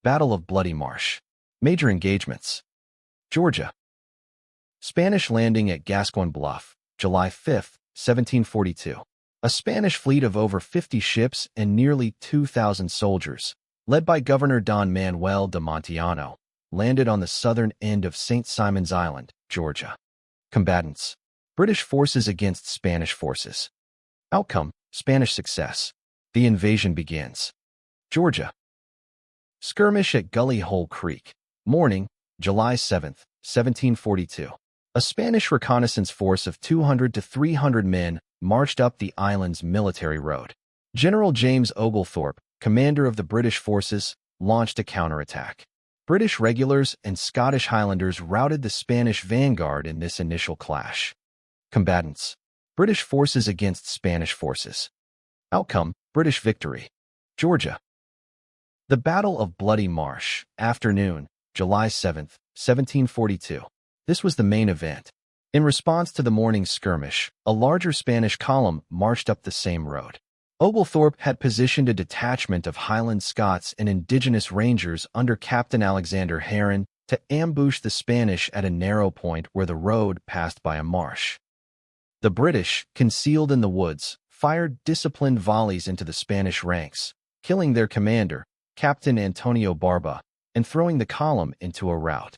Battle of Bloody Marsh. Major engagements. Georgia. Spanish landing at Gascoigne Bluff, July 5, 1742. A Spanish fleet of over 50 ships and nearly 2,000 soldiers, led by Governor Don Manuel de Montillano, landed on the southern end of St. Simon's Island, Georgia. Combatants. British forces against Spanish forces. Outcome: Spanish success. The invasion begins. Georgia. Skirmish at Gully Hole Creek. Morning, July 7, 1742. A Spanish reconnaissance force of 200 to 300 men marched up the island's military road. General James Oglethorpe, commander of the British forces, launched a counterattack. British regulars and Scottish Highlanders routed the Spanish vanguard in this initial clash. Combatants. British forces against Spanish forces. Outcome: British victory. Georgia. The Battle of Bloody Marsh, afternoon, July 7, 1742. This was the main event. In response to the morning skirmish, a larger Spanish column marched up the same road. Oglethorpe had positioned a detachment of Highland Scots and indigenous rangers under Captain Alexander Heron to ambush the Spanish at a narrow point where the road passed by a marsh. The British, concealed in the woods, fired disciplined volleys into the Spanish ranks, killing their commander, Captain Antonio Barba, and throwing the column into a rout.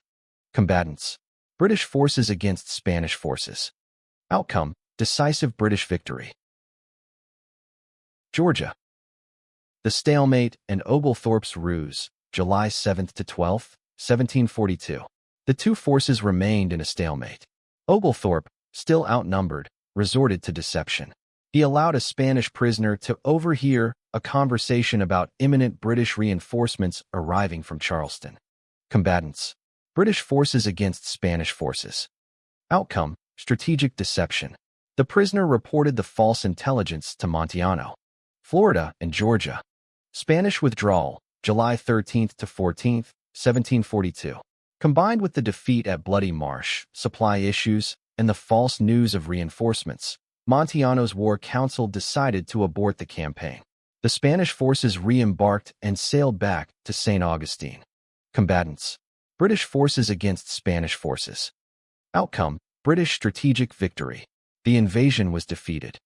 Combatants. British forces against Spanish forces. Outcome: decisive British victory. Georgia. The Stalemate and Oglethorpe's Ruse, July 7 to 12, 1742. The two forces remained in a stalemate. Oglethorpe, still outnumbered, resorted to deception. He allowed a Spanish prisoner to overhear a conversation about imminent British reinforcements arriving from Charleston. Combatants. British forces against Spanish forces. Outcome: strategic deception. The prisoner reported the false intelligence to Montillano. Florida and Georgia. Spanish withdrawal, July 13 to 14, 1742. Combined with the defeat at Bloody Marsh, supply issues, and the false news of reinforcements, Montillano's war council decided to abort the campaign. The Spanish forces re-embarked and sailed back to St. Augustine. Combatants. British forces against Spanish forces. Outcome: British strategic victory. The invasion was defeated.